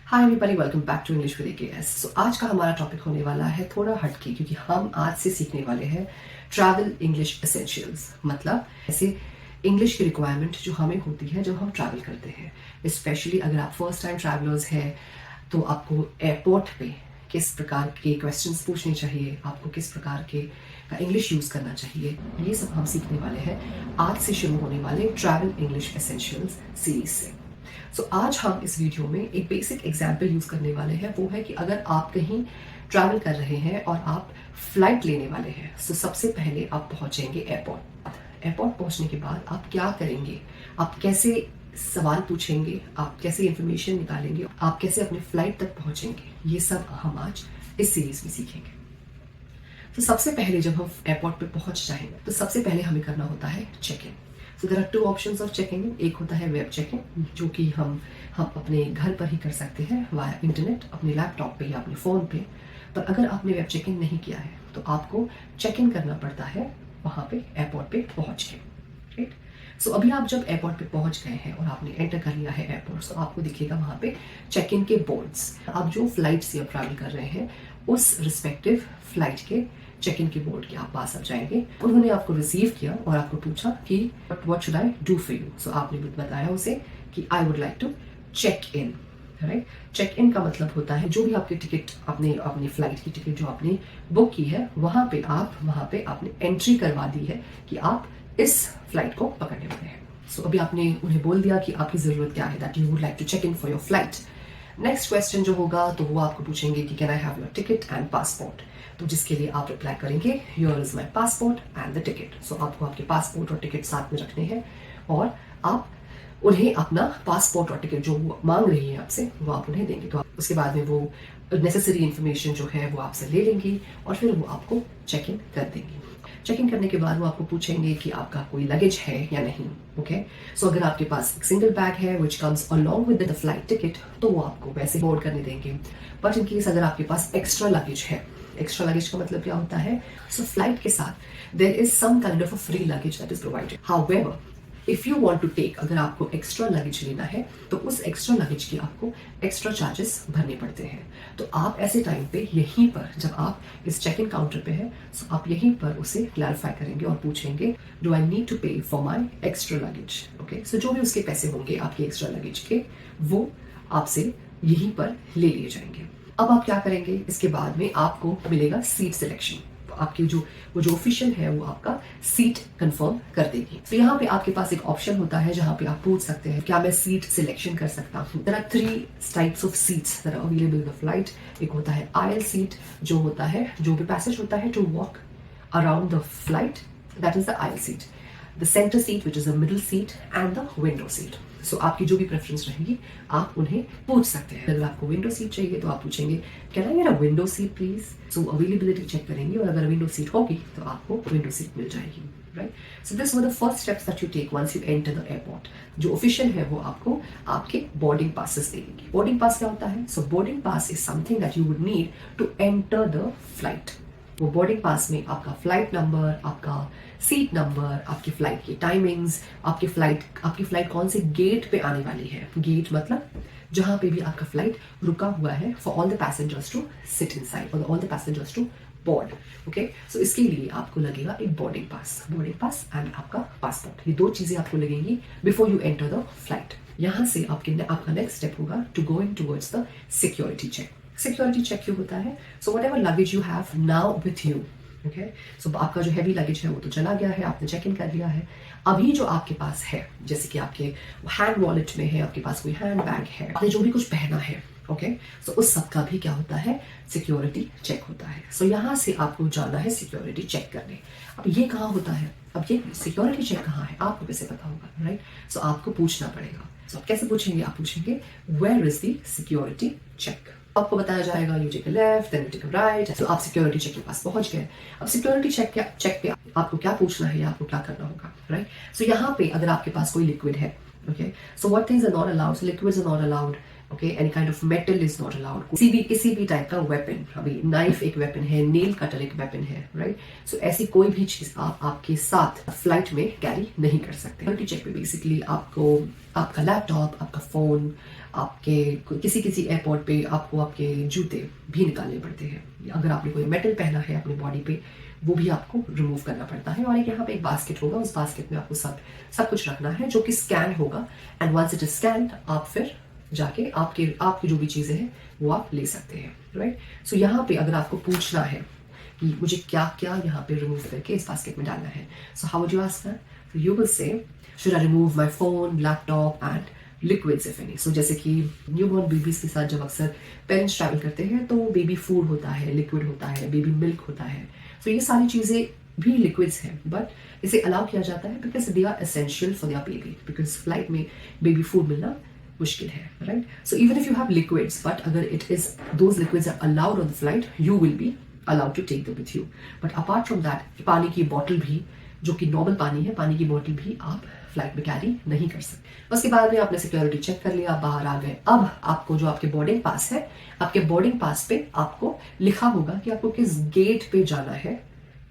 Hi everybody, welcome back to English with AKS. So आज का हमारा टॉपिक होने वाला है थोड़ा हटके, क्योंकि हम आज से सीखने वाले हैं ट्रैवल इंग्लिश एसेंशियल्स। मतलब ऐसे इंग्लिश की रिक्वायरमेंट जो हमें होती है जब हम ट्रैवल करते हैं। स्पेशली अगर आप फर्स्ट टाइम ट्रैवलर्स हैं तो आपको एयरपोर्ट पे किस प्रकार के क्वेश्चंस पूछने चाहिए, आपको किस प्रकार के का इंग्लिश यूज़ करना चाहिए, ये सब हम सीखने वाले हैं आज से शुरू होने वाले ट्रैवल इंग्लिश एसेंशियल्स सीरीज से। सो आज हम इस वीडियो में एक बेसिक एग्जाम्पल यूज करने वाले हैं। वो है कि अगर आप कहीं ट्रैवल कर रहे हैं और आप फ्लाइट लेने वाले हैं, सो सबसे पहले आप पहुंचेंगे एयरपोर्ट। एयरपोर्ट पहुंचने के बाद आप क्या करेंगे, आप कैसे सवाल पूछेंगे, आप कैसे इंफॉर्मेशन निकालेंगे, आप कैसे अपने फ्लाइट तक पहुंचेंगे, ये सब हम आज इस सीरीज में सीखेंगे। तो सबसे पहले जब हम एयरपोर्ट पे पहुंच जाएंगे तो सबसे पहले हमें करना होता है check in. So there are two options of check in. एक होता है वेब चेक इन, जो कि हम अपने घर पर ही कर सकते हैं वाया इंटरनेट, अपने लैपटॉप पे या अपने फ़ोन पे। पर अगर आपने वेब चेक इन नहीं किया है तो आपको चेक इन करना पड़ता है वहाँ पे एयरपोर्ट पे पहुँच के। राइट। सो अभी आप जब एयरपोर्ट पे पहुंच गए हैं और आपने एंटर कर लिया है एयरपोर्ट, तो आपको दिखेगा वहाँ पे चेक इन के बोर्ड्स। आप जो फ्लाइट से आप ट्रैवल कर रहे हैं उस रिस्पेक्टिव फ्लाइट के चेक इन के बोर्ड के आप पास आप जाएंगे। उन्होंने आपको रिसीव किया और आपको पूछा कि what should I do for you. So आपने बताया उसे कि I would like to check in. Right. Check in का मतलब होता है जो भी आपकी टिकट, आपने अपनी फ्लाइट की टिकट जो आपने बुक की है वहाँ पे आपने एंट्री करवा दी है कि आप इस फ्लाइट को पकड़ने वाले हैं। सो अभी आपने उन्हें बोल दिया कि आपकी जरूरत क्या है, that you would like to check in for your flight. Next question जो होगा तो वो आपको पूछेंगे कि can I have your ticket and passport. तो जिसके लिए आप रिप्लाई करेंगे here is my passport and the ticket. So आपको आपके पासपोर्ट और टिकट साथ में रखने हैं और आप उन्हें अपना पासपोर्ट और टिकट जो वो मांग रही है आपसे वो आप उन्हें देंगे। तो उसके बाद में वो नेसेसरी इंफॉर्मेशन जो है वो आपसे ले लेंगी और फिर वो आपको चेक इन कर देंगी। चेक इन करने के बाद वो आपको पूछेंगे कि आपका कोई लगेज है या नहीं। ओके। सो अगर आपके पास एक सिंगल बैग है which comes along with the flight ticket तो वो आपको वैसे बोर्ड करने देंगे। बट इन केस अगर आपके पास एक्स्ट्रा लगेज है, एक्स्ट्रा लगेज का मतलब क्या होता है, सो फ्लाइट के साथ there is some kind of a free luggage that is provided. However if you want to take, अगर आपको एक्स्ट्रा लगेज लेना है तो उस एक्स्ट्रा लगेज के आपको एक्स्ट्रा चार्जेस भरने पड़ते हैं। तो आप ऐसे टाइम पे यहीं पर जब आप इस चेक इन काउंटर पे है, सो आप यहीं पर उसे क्लैरिफाई करेंगे और पूछेंगे do I need to pay for my extra luggage. Okay. So जो भी उसके पैसे होंगे आपके एक्स्ट्रा लगेज के वो आपसे यहीं पर ले लिए जाएंगे। अब आप क्या करेंगे, इसके बाद में आपको मिलेगा सीट सिलेक्शन। आपकी जो ऑफिशियल है वो आपका सीट कंफर्म कर देगी। तो यहाँ पे आपके पास एक ऑप्शन होता है जहाँ पे आप पूछ सकते हैं क्या मैं सीट सिलेक्शन कर सकता हूँ। There are 3 types of seats that are available in the flight. एक होता है आयल सीट, जो होता है जो भी पैसेज होता है to walk around the flight, that is the aisle seat. The centre seat which is a middle seat and the window seat. So आपकी जो भी प्रेफरेंस रहेगी आप उन्हें पूछ सकते हैं। अगर आपको विंडो सीट चाहिए तो आप पूछेंगे can I get a window seat please. So availability check करेंगे और अगर विंडो सीट होगी तो आपको विंडो सीट मिल जाएगी। Right. So this were the first steps that you take once you enter the airport. जो ऑफिशियल है वो आपको आपके बोर्डिंग पासेस देंगे। बोर्डिंग पास क्या होता है? So boarding pass is something that you would need to enter the flight. वो बोर्डिंग पास में आपका फ्लाइट नंबर, आपका सीट नंबर, आपकी फ्लाइट की टाइमिंग्स, आपकी फ्लाइट कौन से गेट पे आने वाली है। गेट मतलब जहां पे भी आपका फ्लाइट रुका हुआ है for all the passengers to sit inside और all the passengers to board. Okay. So इसके लिए आपको लगेगा एक बोर्डिंग पास एंड आपका पासपोर्ट। ये 2 चीजें आपको लगेंगी before you enter the flight. यहां से आपका नेक्स्ट स्टेप होगा to going towards the security check. Security check क्यों होता है? So whatever luggage you have now with you. Okay. So आपका जो हैवी लगेज है वो तो चला गया है, आपने चेक इन कर लिया है। अभी जो आपके पास है, जैसे कि आपके हैंड वॉलेट में है, आपके पास कोई हैंड बैग है, आपने जो भी कुछ पहना है, ओके, सो उस सब का भी क्या होता है, सिक्योरिटी चेक होता है। सो यहाँ से आपको जाना है सिक्योरिटी चेक करने। अब ये कहाँ होता है? अब ये सिक्योरिटी चेक कहाँ है आपको कैसे पता होगा? राइट। सो आपको पूछना पड़ेगा। सो आप कैसे पूछेंगे? आप पूछेंगे where is the security check. आपको बताया जाएगा you take a left then you take a right. तो आप सिक्योरिटी चेक के पास पहुंच गए। अब सिक्योरिटी चेक पे आपको क्या पूछना है या आपको क्या करना होगा। राइट। सो यहाँ पे अगर आपके पास कोई लिक्विड है, okay, so what things are not allowed? Liquids are not allowed, okay, any kind of metal is not allowed. किसी भी टाइप का वेपन, अभी नाइफ एक वेपन है, नेल कटर एक वेपन है, राइट। सो ऐसी कोई भी चीज आप आपके साथ फ्लाइट में कैरी नहीं कर सकते। सिक्योरिटी चेक में बेसिकली आपको आपका लैपटॉप, आपका फोन, आपके किसी एयरपोर्ट पे आपको आपके जूते भी निकालने पड़ते हैं। अगर आपने कोई मेटल पहना है अपनी बॉडी पे, वो भी आपको रिमूव करना पड़ता है। और एक यहाँ पे एक बास्केट होगा, उस बास्केट में आपको सब कुछ रखना है जो कि स्कैन होगा, and once it is scan आप फिर जाके आपकी जो भी चीजें हैं वो आप ले सकते हैं, राइट। सो यहाँ पे अगर आपको पूछना है कि मुझे क्या क्या यहाँ पे रिमूव करके इस बास्केट में डालना है, so how would you ask that? So you will say should I remove my phone, laptop and liquids if any. So जैसे कि न्यूबॉर्न बेबीज के साथ जब अक्सर पेरेंट्स ट्रैवल करते हैं तो बेबी फूड होता है, लिक्विड होता है, बेबी मिल्क होता है। सो ये सारी चीजें भी लिक्विड्स हैं, बट इसे अलाउ किया जाता है because they are essential for their baby, because flight में बेबी फूड मिलना मुश्किल है, right. So even if you have liquids, but अगर it is those liquids are allowed on the flight, you will be allowed to take them with you. But apart from that, पानी की bottle भी, जो कि normal पानी है, पानी की बॉटल भी आप फ्लाइट में कैरी नहीं कर सकते। उसके बाद में आपने सिक्योरिटी चेक कर लिया, आप बाहर आ गए। अब आपको जो आपके बोर्डिंग पास है, आपके बोर्डिंग पास पे आपको लिखा होगा कि आपको किस गेट पे जाना है,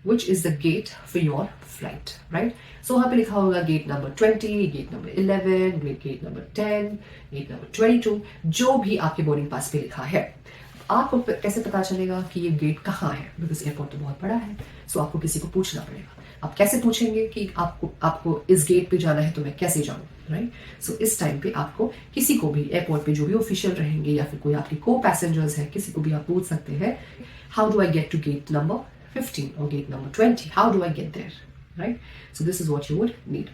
which is the gate for your flight, right? So वहाँ पे लिखा होगा gate number 20, gate number 11, gate number 10, gate number 22, जो भी आपके बोर्डिंग पास पे लिखा है। आपको कैसे पता चलेगा कि ये गेट कहाँ है? बिकॉज एयरपोर्ट तो बहुत बड़ा है, सो आपको किसी को पूछना पड़ेगा। आप कैसे पूछेंगे कि आपको इस गेट पे जाना है तो मैं कैसे जाऊँ, राइट। सो इस टाइम पे आपको किसी को भी एयरपोर्ट पे जो भी ऑफिशियल रहेंगे या फिर कोई आपके को पैसेंजर्स है, किसी को भी आप पूछ सकते हैं, how do I get to gate number 15 or gate number 20? How do I get there? Right? So this is what you would need.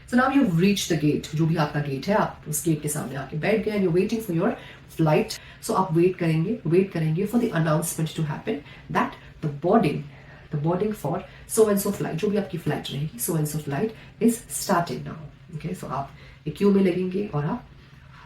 So now you've reached the gate. जो भी आपका गेट है, आप उस गेट के सामने आके बैठ गए, and you're waiting for your flight. So आप वेट करेंगे for the announcement to happen that the boarding for so and so flight, जो भी आपकी फ्लाइट रहेगी, so and so flight is starting now. Okay, so आप एक Q में लगेंगे और आप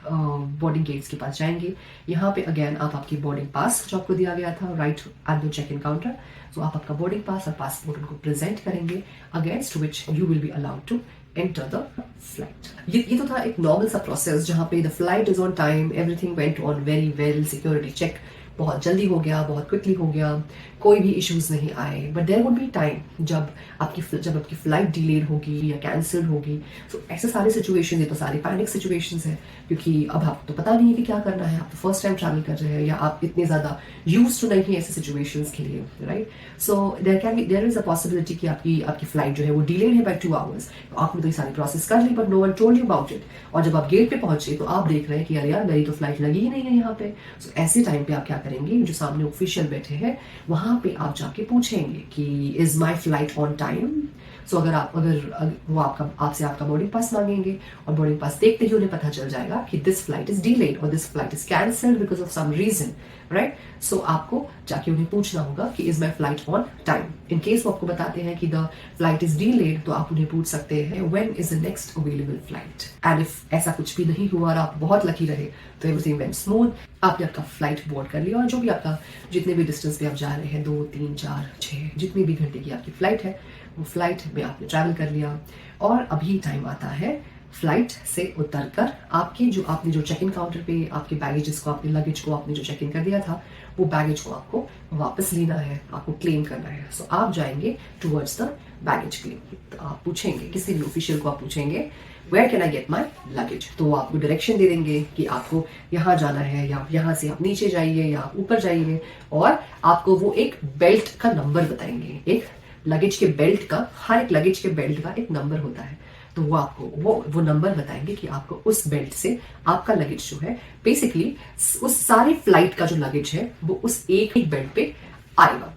बोर्डिंग गेट्स के पास जाएंगे। यहाँ पे अगेन आप आपकी बोर्डिंग पास जो आपको दिया गया था right at the check in counter, तो आप आपका बोर्डिंग पास और पासपोर्ट उनको प्रेजेंट करेंगे, against which you will be allowed to enter the flight. ये तो था एक नॉर्मल सा प्रोसेस जहाँ पे the flight is on time, everything went on very well, security check बहुत जल्दी हो गया, बहुत क्विकली हो गया, कोई भी इश्यूज नहीं आए। But there would be time जब आपकी फ्लाइट डिलेड होगी या कैंसिल होगी। सो ऐसे सारे सिचुएशन, ये तो सारी पैनिक सिचुएशंस हैं, क्योंकि अब आपको तो पता नहीं है कि क्या करना है। आप तो फर्स्ट टाइम ट्रैवल कर रहे हैं या आप इतने ज्यादा यूज टू नहीं है ऐसे सिचुएशंस के लिए, right. So there is a possibility कि आपकी फ्लाइट जो है वो डिलेड है बाय 2 आवर्स। तो आपने तो ये सारी प्रोसेस कर ली, but no one told you about it. और जब आप गेट पे पहुंचे तो आप देख रहे हैं कि अरे यार, मेरी तो फ्लाइट लगी ही नहीं है यहाँ पे। सो ऐसे टाइम पे आप क्या करेंगे, जो सामने ऑफिशियल बैठे हैं वहां पे आप जाके पूछेंगे कि is my flight on time. So अगर वो आपसे आपका बोर्डिंग पास मांगेंगे, और बोर्डिंग पास देखते ही उन्हें पता चल जाएगा कि दिस फ्लाइट इज डिलेड और this flight is cancelled because of some reason, right. So आपको जाके उन्हें पूछना होगा कि is my flight on time. In case वो आपको बताते हैं कि द फ्लाइट इज डिलेड, तो आप उन्हें पूछ सकते हैं when is the next available flight. And if ऐसा कुछ भी नहीं हुआ और आप बहुत लकी रहे तो एवरीथिंग वेंट स्मूथ, आपने आपका फ्लाइट बोर्ड कर लिया, और जो भी आपका जितने भी डिस्टेंस पे आप जा रहे हैं, 2, 3, 4, 6 जितनी भी घंटे की आपकी फ्लाइट है, वो फ्लाइट में आपने ट्रैवल कर लिया। और अभी टाइम आता है फ्लाइट से उतरकर आपने जो चेक इन काउंटर पे आपके बैगेजेस को, आपके लगेज को आपने जो चेक इन कर दिया था, वो बैगेज को आपको वापस लेना है, आपको क्लेम करना है। सो आप जाएंगे टुवर्ड्स द बैगेज क्लेम। तो आप पूछेंगे, किसी भी ऑफिशियल को आप पूछेंगे where can I get my luggage, तो वो आपको डायरेक्शन दे देंगे कि आपको यहाँ जाना है, या यहाँ से आप नीचे जाइए या आप ऊपर जाइए, और आपको वो एक बेल्ट का नंबर बताएंगे। एक लगेज के बेल्ट का, हर एक लगेज के बेल्ट का एक नंबर होता है, तो वो आपको वो नंबर बताएंगे कि आपको उस बेल्ट से आपका लगेज जो है, बेसिकली उस सारी फ्लाइट का जो लगेज है वो उस एक ही बेल्ट पे आएगा।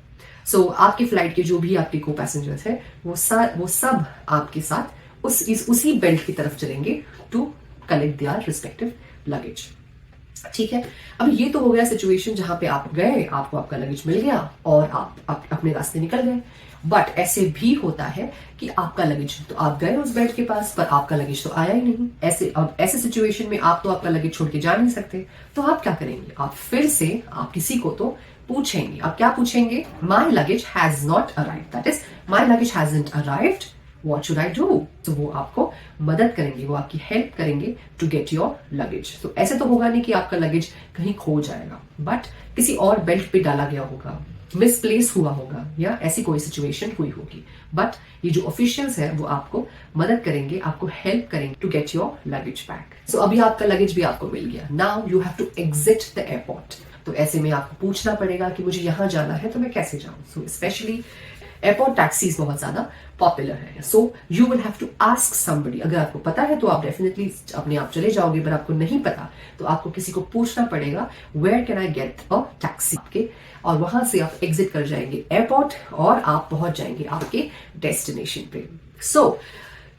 सो आपकी फ्लाइट के जो भी आपके को पैसेंजर्स है, वो सब आपके साथ उसी बेल्ट की तरफ चलेंगे to collect their respective luggage. ठीक है, अब ये तो हो गया सिचुएशन जहां पे आप गए, आपको आपका लगेज मिल गया और आप अपने रास्ते निकल गए। बट ऐसे भी होता है कि आपका लगेज, तो आप गए उस बेड के पास पर आपका लगेज तो आया ही नहीं। ऐसे सिचुएशन में आप तो आपका लगेज छोड़ के जा नहीं सकते, तो आप क्या करेंगे, आप फिर से आप किसी को तो पूछेंगे। आप क्या पूछेंगे, my luggage has not arrived, that is my luggage hasn't arrived, what should I do. तो वो आपको मदद करेंगे, वो आपकी हेल्प करेंगे टू गेट योर लगेज। तो ऐसे तो होगा नहीं कि आपका लगेज कहीं खो जाएगा, बट किसी और बेल्ट पे डाला गया होगा, मिसप्लेस हुआ होगा, या ऐसी कोई सिचुएशन हुई होगी। बट ये जो ऑफिशियल्स है वो आपको मदद करेंगे, आपको हेल्प करेंगे to get your luggage back. So अभी आपका लगेज भी आपको मिल गया। Now you have to exit the airport. तो ऐसे में आपको पूछना पड़ेगा कि मुझे यहां जाना है तो मैं कैसे जाऊं। सो स्पेशली एयरपोर्ट टैक्सीज बहुत ज्यादा पॉपुलर है। So you will have to ask somebody. अगर आपको पता है तो आप डेफिनेटली अपने आप चले जाओगे, पर आपको नहीं पता तो आपको किसी को पूछना पड़ेगा, where can I get a taxi के, और वहां से आप एग्जिट कर जाएंगे एयरपोर्ट और आप पहुंच जाएंगे आपके डेस्टिनेशन पे। सो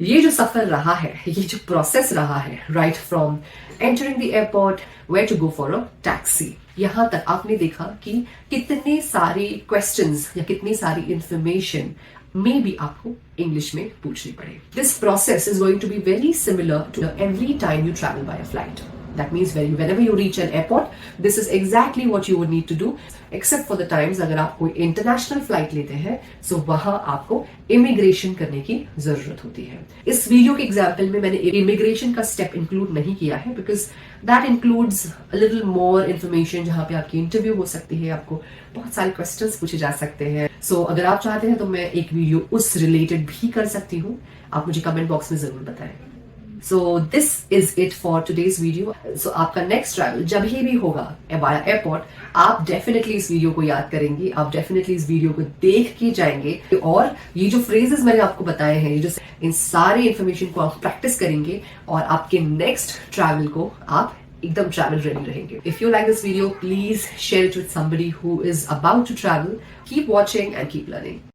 ये जो सफर रहा है, ये जो प्रोसेस रहा है, right from entering the airport, where to go for a taxi, यहां तक आपने देखा कि कितने सारे क्वेश्चंस या कितनी सारी इंफॉर्मेशन में भी आपको इंग्लिश में पूछनी पड़े। This process is going to be very similar to every time you travel by a flight. That means whenever you reach an airport, this is exactly what you would need to do, except for the times अगर आप कोई international flight लेते हैं, सो वहां आपको immigration करने की जरूरत होती है। इस वीडियो के एग्जाम्पल में मैंने इमिग्रेशन का स्टेप इंक्लूड नहीं किया है, because that includes a little more information, जहां पे आपकी इंटरव्यू हो सकती है, आपको बहुत सारे क्वेश्चंस पूछे जा सकते हैं। सो अगर आप चाहते हैं तो मैं एक वीडियो उस रिलेटेड भी कर सकती हूँ, आप मुझे कमेंट बॉक्स में जरूर बताएं। So this is it for today's video. So आपका next travel जब भी होगा via airport, आप definitely इस वीडियो को याद करेंगे, आप definitely इस वीडियो को देख के जाएंगे, और ये जो phrases मैंने आपको बताए हैं, ये जो इन सारे information को आप practice करेंगे, और आपके next travel को आप एकदम travel ready रहेंगे। If you like this video, please share it with somebody who is about to travel. Keep watching and keep learning.